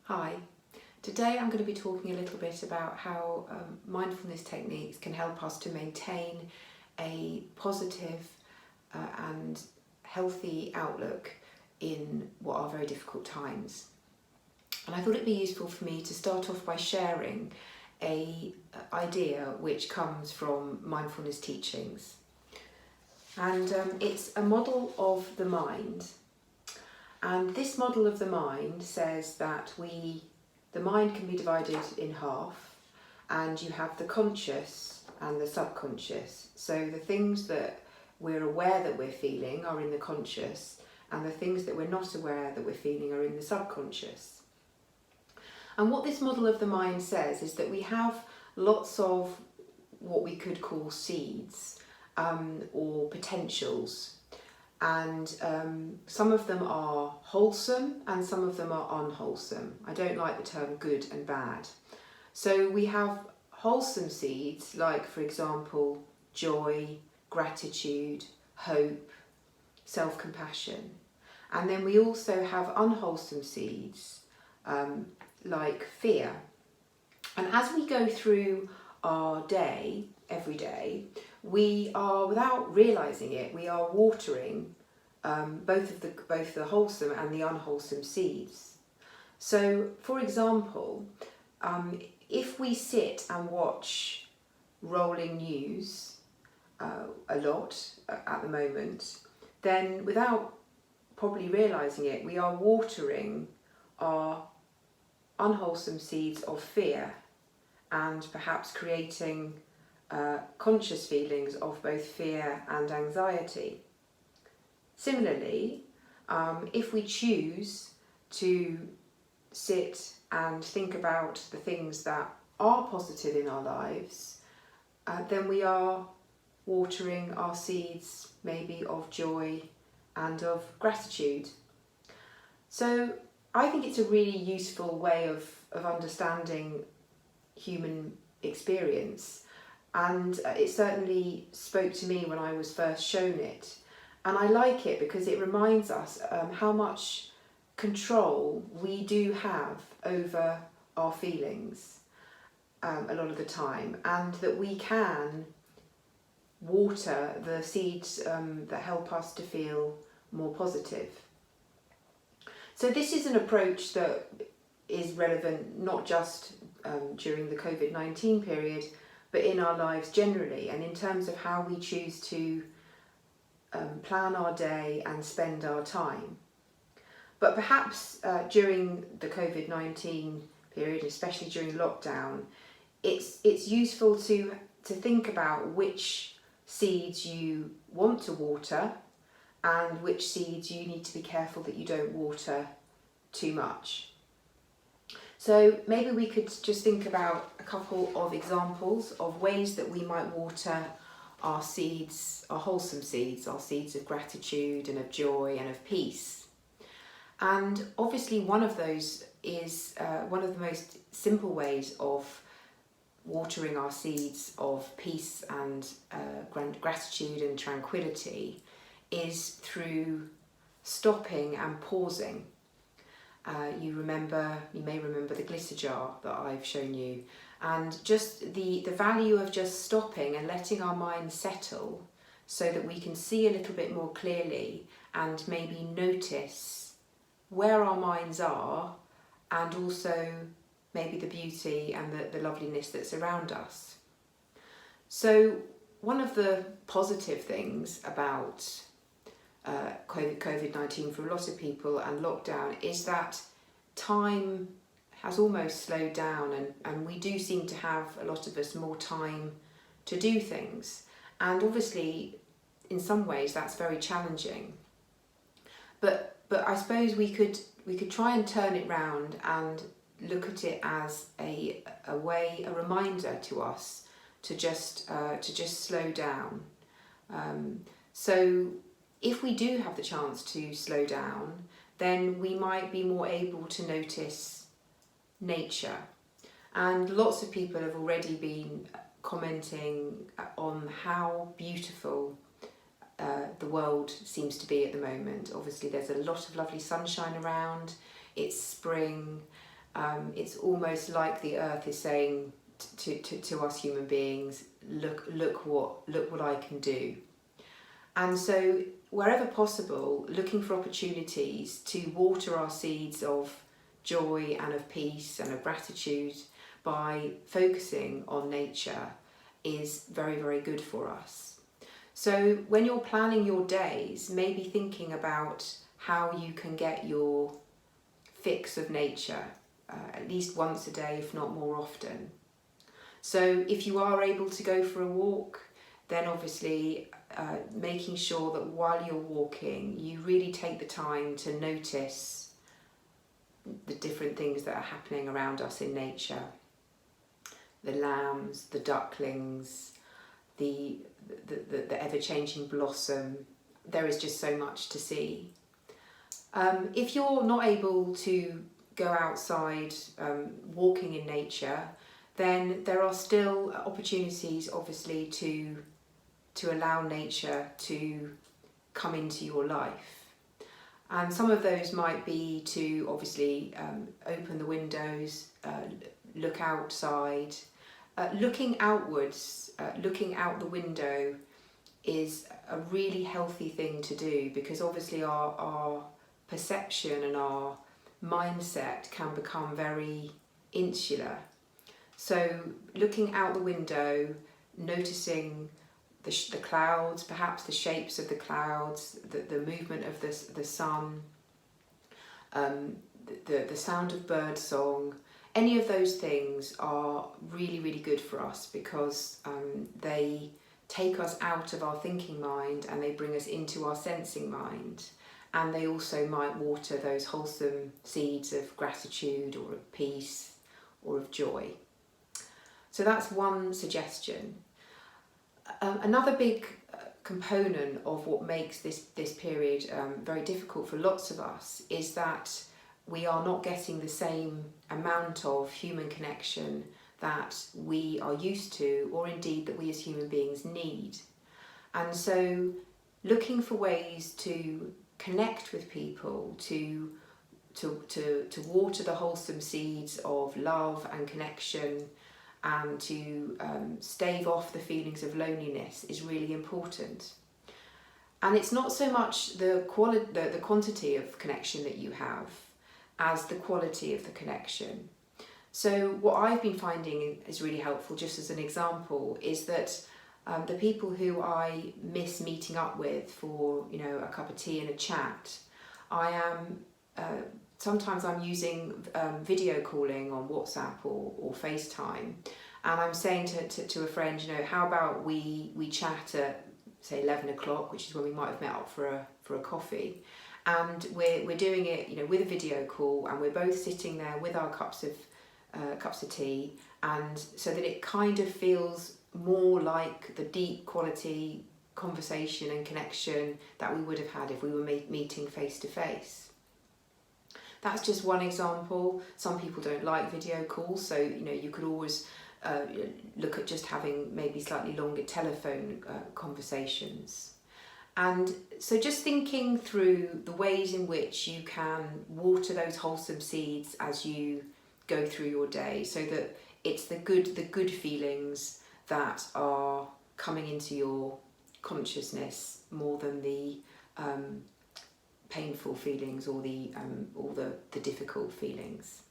Hi, today I'm going to be talking a little bit about how mindfulness techniques can help us to maintain a positive and healthy outlook in what are very difficult times. And I thought it'd be useful for me to start off by sharing a idea which comes from mindfulness teachings. And it's a model of the mind. And this model of the mind says that the mind can be divided in half, and you have the conscious and the subconscious. So the things that we're aware that we're feeling are in the conscious, and the things that we're not aware that we're feeling are in the subconscious. And what this model of the mind says is that we have lots of what we could call seeds or potentials. And some of them are wholesome and some of them are unwholesome. I don't like the term good and bad. So we have wholesome seeds like, for example, joy, gratitude, hope, self-compassion. And then we also have unwholesome seeds like fear. And as we go through our day, every day, we are, without realising it, we are watering both the wholesome and the unwholesome seeds. So, for example, if we sit and watch rolling news a lot at the moment, then without probably realising it, we are watering our unwholesome seeds of fear and perhaps creating conscious feelings of both fear and anxiety. Similarly, if we choose to sit and think about the things that are positive in our lives, then we are watering our seeds maybe of joy and of gratitude. So I think it's a really useful way of understanding human experience. And it certainly spoke to me when I was first shown it. And I like it because it reminds us how much control we do have over our feelings a lot of the time, and that we can water the seeds that help us to feel more positive. So this is an approach that is relevant not just during the COVID-19 period, but in our lives generally, and in terms of how we choose to plan our day and spend our time. But perhaps during the COVID-19 period, especially during lockdown, it's useful to think about which seeds you want to water and which seeds you need to be careful that you don't water too much. So maybe we could just think about a couple of examples of ways that we might water our seeds, our wholesome seeds, our seeds of gratitude and of joy and of peace. And obviously one of those is one of the most simple ways of watering our seeds of peace and gratitude and tranquility is through stopping and pausing. You may remember the glitter jar that I've shown you, and just the value of just stopping and letting our mind settle so that we can see a little bit more clearly and maybe notice where our minds are, and also maybe the beauty and the loveliness that's around us. So one of the positive things about COVID-19 for a lot of people and lockdown is that time has almost slowed down, and we do seem to have, a lot of us, more time to do things. And obviously in some ways that's very challenging. But I suppose we could try and turn it round and look at it as a reminder to us to just slow down. So if we do have the chance to slow down, then we might be more able to notice nature. And lots of people have already been commenting on how beautiful the world seems to be at the moment. Obviously there's a lot of lovely sunshine around, it's spring, It's almost like the earth is saying to us human beings, look what I can do. And so wherever possible, looking for opportunities to water our seeds of joy and of peace and of gratitude by focusing on nature is very, very good for us. So when you're planning your days, maybe thinking about how you can get your fix of nature at least once a day, if not more often. So if you are able to go for a walk, then obviously making sure that while you're walking, you really take the time to notice the different things that are happening around us in nature. The lambs, the ducklings, the ever-changing blossom. There is just so much to see. If you're not able to go outside walking in nature, then there are still opportunities, obviously, to allow nature to come into your life. And some of those might be to obviously open the windows, look outside. Looking outwards, looking out the window is a really healthy thing to do, because obviously our perception and our mindset can become very insular. So looking out the window, noticing the clouds, perhaps the shapes of the clouds, the movement of the sun, the sound of bird song, any of those things are really, really good for us, because they take us out of our thinking mind and they bring us into our sensing mind. And they also might water those wholesome seeds of gratitude or of peace or of joy. So that's one suggestion. Another big component of what makes this period very difficult for lots of us is that we are not getting the same amount of human connection that we are used to, or indeed that we as human beings need. And so looking for ways to connect with people, to water the wholesome seeds of love and connection, and to stave off the feelings of loneliness is really important. And it's not so much the quantity of connection that you have as the quality of the connection. So what I've been finding is really helpful, just as an example, is that the people who I miss meeting up with for, a cup of tea and a chat, I am sometimes I'm using video calling on WhatsApp or FaceTime, and I'm saying to a friend, how about we chat at say 11 o'clock, which is when we might have met up for a coffee, and we're doing it with a video call, and we're both sitting there with our cups of tea, and so that it kind of feels more like the deep quality conversation and connection that we would have had if we were meeting face to face. That's just one example. Some people don't like video calls, so you could always look at just having maybe slightly longer telephone conversations. And so just thinking through the ways in which you can water those wholesome seeds as you go through your day, so that it's the good feelings that are coming into your consciousness more than the painful feelings or the difficult feelings.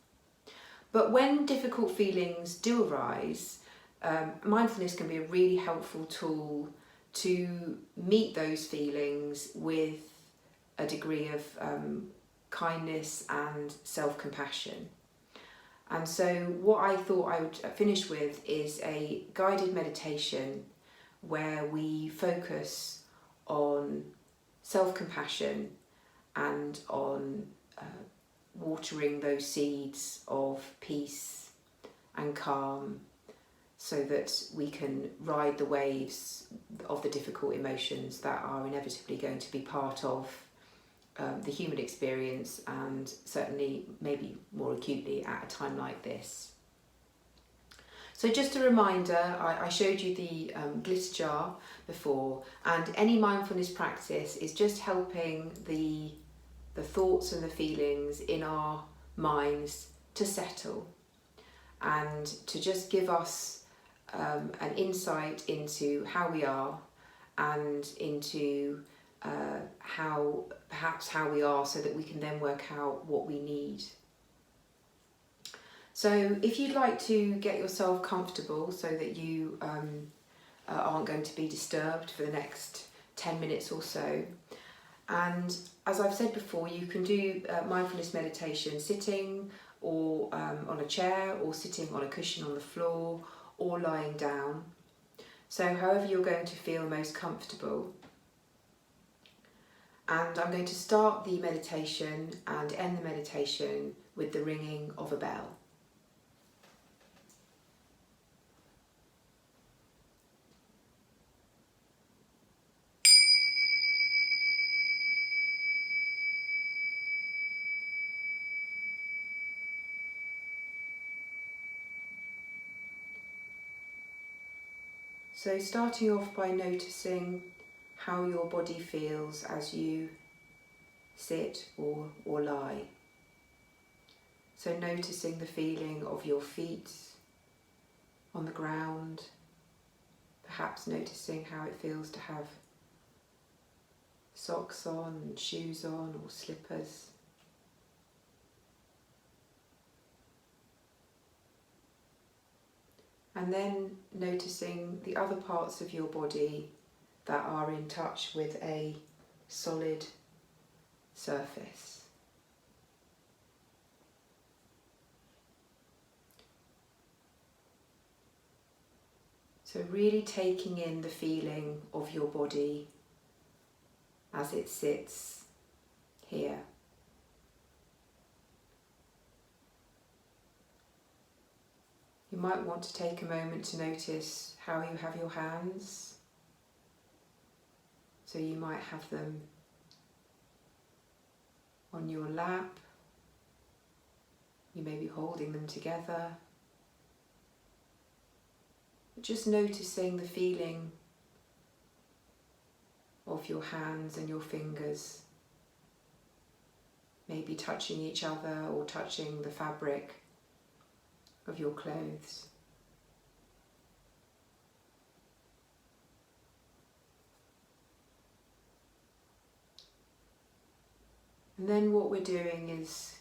But when difficult feelings do arise, mindfulness can be a really helpful tool to meet those feelings with a degree of kindness and self-compassion. And so what I thought I would finish with is a guided meditation where we focus on self-compassion and on watering those seeds of peace and calm, so that we can ride the waves of the difficult emotions that are inevitably going to be part of the human experience, and certainly maybe more acutely at a time like this. So just a reminder, I showed you the glitter jar before, and any mindfulness practice is just helping the thoughts and the feelings in our minds to settle and to just give us an insight into how we are and into how we are, so that we can then work out what we need. So if you'd like to get yourself comfortable so that you aren't going to be disturbed for the next 10 minutes or so, and as I've said before, you can do mindfulness meditation sitting or on a chair, or sitting on a cushion on the floor, or lying down. So however you're going to feel most comfortable. And I'm going to start the meditation and end the meditation with the ringing of a bell. So starting off by noticing how your body feels as you sit or lie. So noticing the feeling of your feet on the ground, perhaps noticing how it feels to have socks on and shoes on or slippers. And then noticing the other parts of your body that are in touch with a solid surface. So really taking in the feeling of your body as it sits here. You might want to take a moment to notice how you have your hands. So you might have them on your lap. You may be holding them together. Just noticing the feeling of your hands and your fingers, maybe touching each other or touching the fabric of your clothes. And then what we're doing is,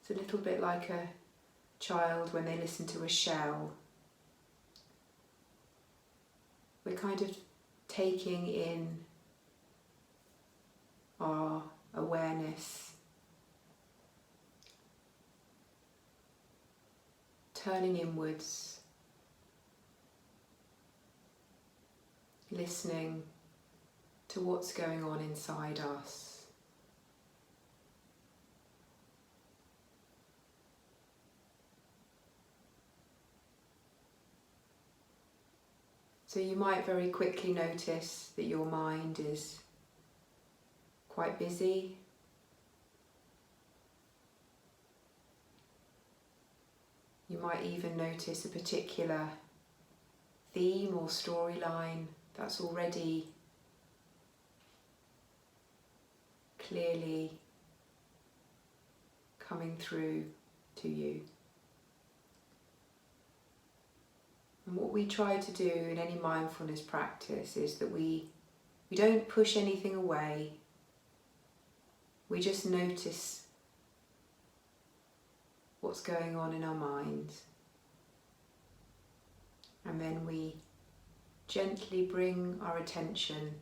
it's a little bit like a child when they listen to a shell. We're kind of taking in our awareness, turning inwards, listening to what's going on inside us. So you might very quickly notice that your mind is quite busy. You might even notice a particular theme or storyline that's already clearly coming through to you. And what we try to do in any mindfulness practice is that we don't push anything away. We just notice what's going on in our minds. And then we gently bring our attention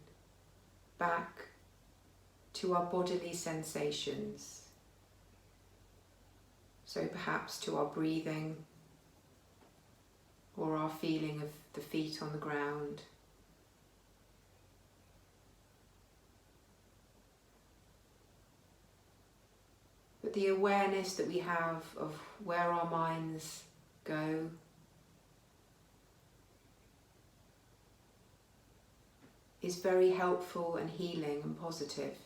back to our bodily sensations. So perhaps to our breathing, or our feeling of the feet on the ground. But the awareness that we have of where our minds go, is very helpful and healing and positive.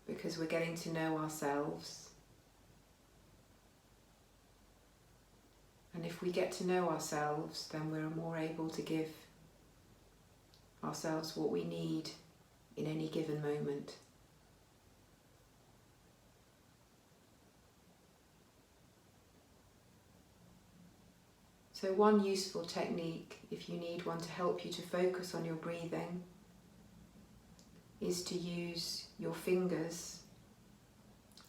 Because we're getting to know ourselves. And if we get to know ourselves, then we're more able to give ourselves what we need in any given moment. So one useful technique, if you need one to help you to focus on your breathing, is to use your fingers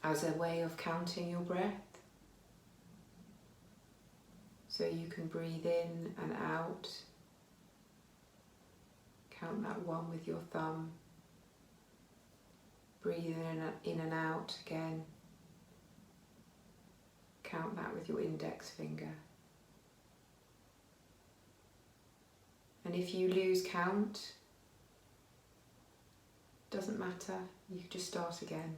as a way of counting your breath. So you can breathe in and out. Count that one with your thumb. Breathe in and out again. Count that with your index finger. And if you lose count, doesn't matter, you can just start again.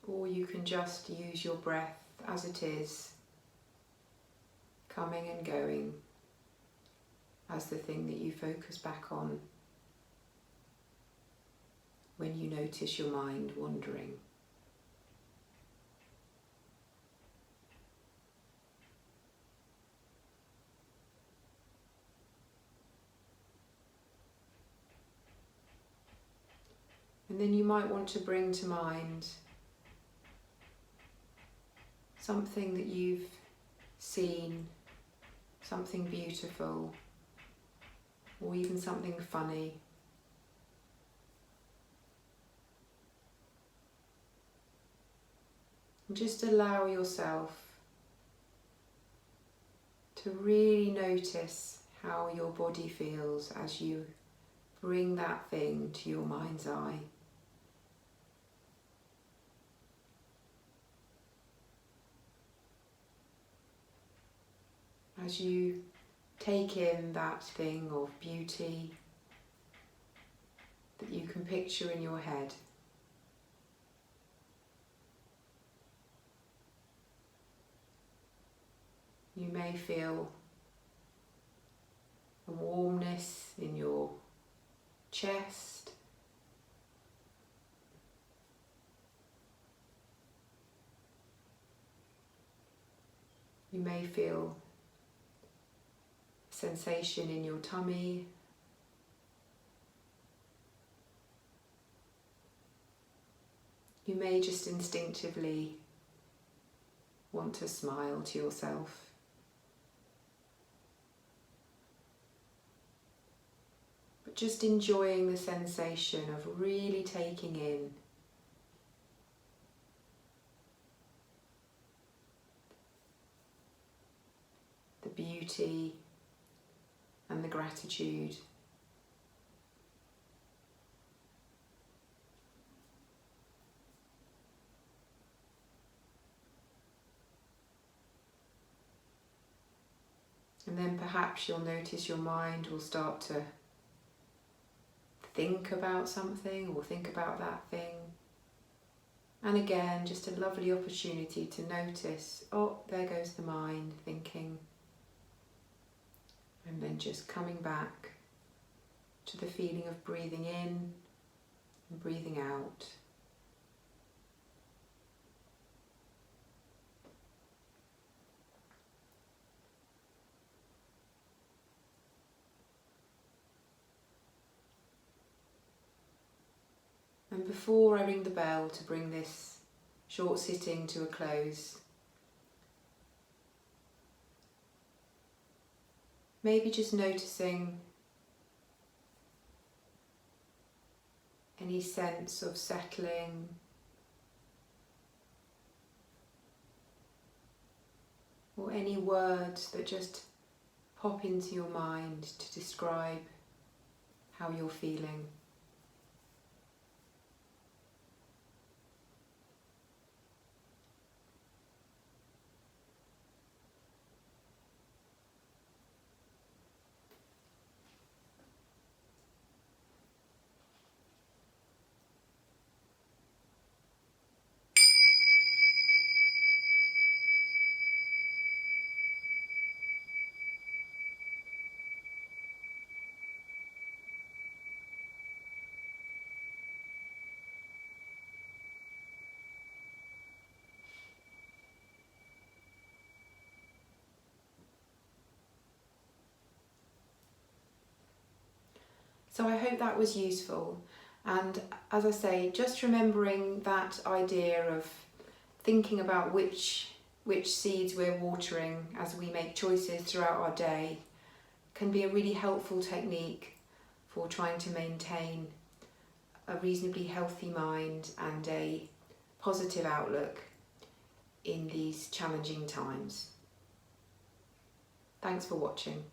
Or you can just use your breath as it is, coming and going, as the thing that you focus back on when you notice your mind wandering. And then you might want to bring to mind something that you've seen, something beautiful, or even something funny. And just allow yourself to really notice how your body feels as you bring that thing to your mind's eye. As you take in that thing of beauty that you can picture in your head, you may feel a warmness in your chest, you may feel sensation in your tummy, you may just instinctively want to smile to yourself. But just enjoying the sensation of really taking in the beauty and the gratitude. And then perhaps you'll notice your mind will start to think about something or think about that thing. And again, just a lovely opportunity to notice, oh, there goes the mind thinking. And then just coming back to the feeling of breathing in and breathing out. And before I ring the bell to bring this short sitting to a close, maybe just noticing any sense of settling, or any words that just pop into your mind to describe how you're feeling. So I hope that was useful, and as I say, just remembering that idea of thinking about which seeds we're watering as we make choices throughout our day can be a really helpful technique for trying to maintain a reasonably healthy mind and a positive outlook in these challenging times. Thanks for watching.